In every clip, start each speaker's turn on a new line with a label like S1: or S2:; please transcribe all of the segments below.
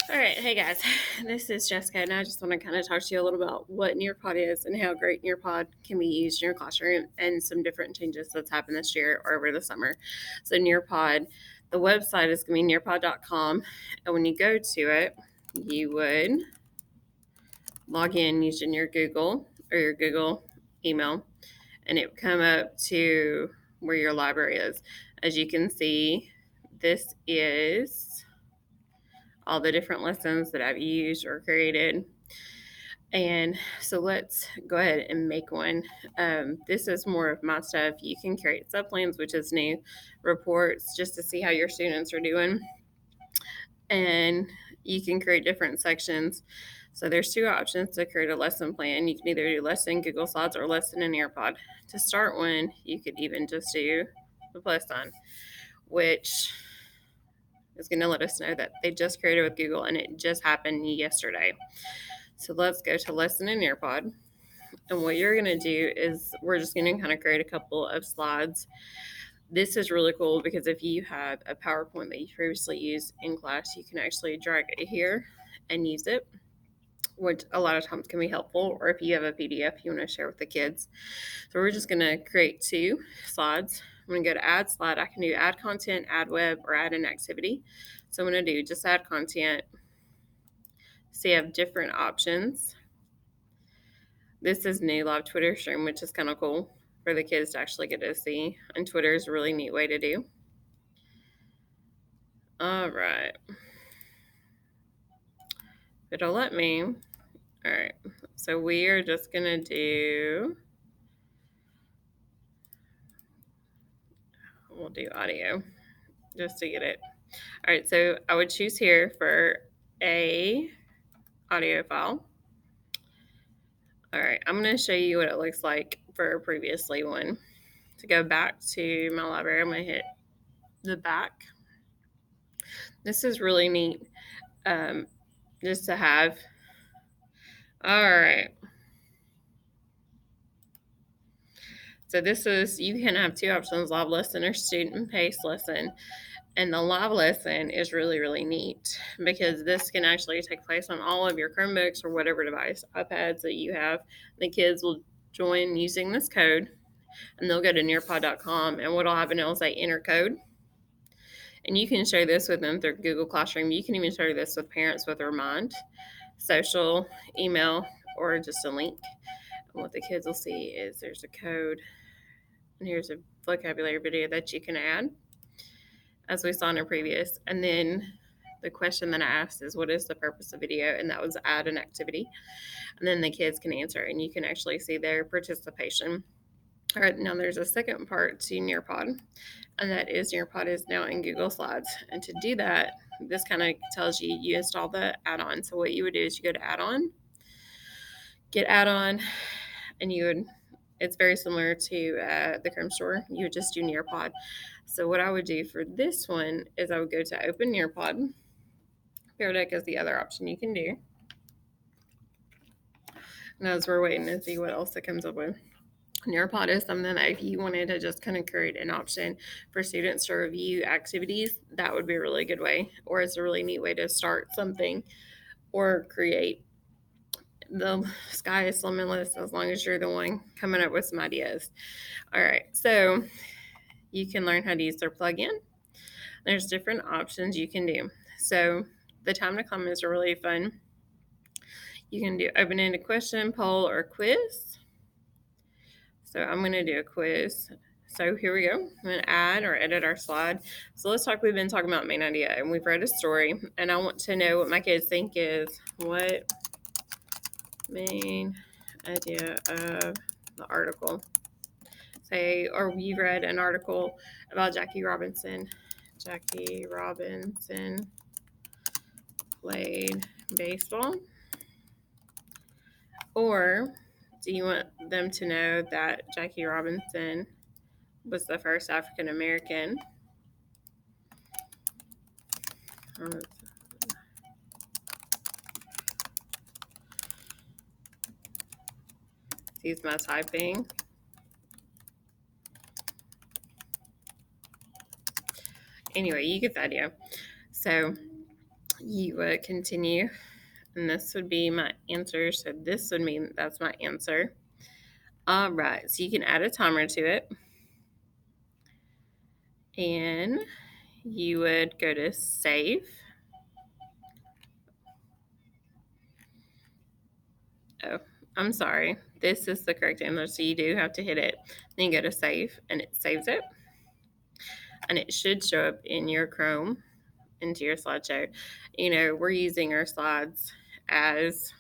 S1: All right, hey guys, this is Jessica, and I just want to kind of talk to you a little about what Nearpod is and how great Nearpod can be used in your classroom and some different changes that's happened this year or over the summer. So, Nearpod, the website is going to be nearpod.com, and when you go to it, you would log in using your Google or your Google email, and it would come up to where your library is. As you can see, this is all the different lessons that I've used or created. And so let's go ahead and make one. This is more of my stuff. You can create subplans, which is new, reports just to see how your students are doing. And you can create different sections. So there's two options to create a lesson plan. You can either do lesson Google Slides or lesson in Nearpod. To start one, you could even just do the plus sign, which is going to let us know that they just created with Google and it just happened yesterday. So let's go to lesson in Nearpod. And what you're going to do is we're just going to kind of create a couple of slides. This is really cool because if you have a PowerPoint that you previously used in class, you can actually drag it here and use it, which a lot of times can be helpful. Or if you have a PDF you want to share with the kids. So we're just going to create two slides. I'm going to go to add slide. I can do add content, add web, or add an activity. So I'm going to do just add content. So you have different options. This is new live Twitter stream, which is kind of cool for the kids to actually get to see. And Twitter is a really neat way to do. All right. It'll let me. All right. So we are just going to do, we'll do audio just to get it. All right. So I would choose here for a audio file. All right. I'm going to show you what it looks like for a previously one. To go back to my library, I'm going to hit the back. This is really neat just to have. All right. So this is, you can have two options, live lesson or student paced lesson. And the live lesson is really, really neat because this can actually take place on all of your Chromebooks or whatever device, iPads that you have. The kids will join using this code and they'll go to nearpod.com, and what'll happen, it'll say enter code. And you can share this with them through Google Classroom. You can even share this with parents with Remind, social, email, or just a link. And what the kids will see is there's a code, and here's a vocabulary video that you can add, as we saw in a previous. And then the question that I asked is, what is the purpose of video? And that was add an activity. And then the kids can answer, and you can actually see their participation. All right, now there's a second part to Nearpod, and that is Nearpod is now in Google Slides. And to do that, this kind of tells you you install the add-on. So what you would do is you go to add-on, get add-on, and you would, it's very similar to the Chrome store. You would just do Nearpod. So what I would do for this one is I would go to open Nearpod. Pear Deck is the other option you can do. And as we're waiting to see what else it comes up with. Nearpod is something that if you wanted to just kind of create an option for students to review activities, that would be a really good way. Or it's a really neat way to start something or create. The sky is limitless as long as you're the one coming up with some ideas. All right, so you can learn how to use their plugin. There's different options you can do. So the time to comments are really fun. You can do open-ended question, poll, or quiz. So I'm going to do a quiz. So here we go. I'm going to add or edit our slide. So let's talk. We've been talking about main idea, and we've read a story, and I want to know what my kids think is what main idea of the article. Say, or you read an article about Jackie Robinson. Jackie Robinson played baseball. Or do you want them to know that Jackie Robinson was the first African American use my typing. Anyway, you get the idea. So You would continue, and this would be my answer. So this would mean that's my answer. All right, so you can add a timer to it, and you would go to save. Oh, I'm sorry. This is the correct answer, so you do have to hit it. Then you go to save, and it saves it. And it should show up in your Chrome into your slideshow. We're using our slides as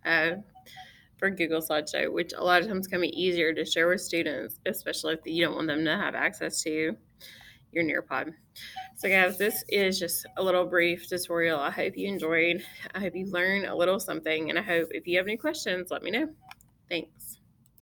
S1: for Google Slideshow, which a lot of times can be easier to share with students, especially if you don't want them to have access to your Nearpod. So guys, this is just a little brief tutorial. I hope you enjoyed. I hope you learned a little something, and I hope if you have any questions, let me know. Thanks.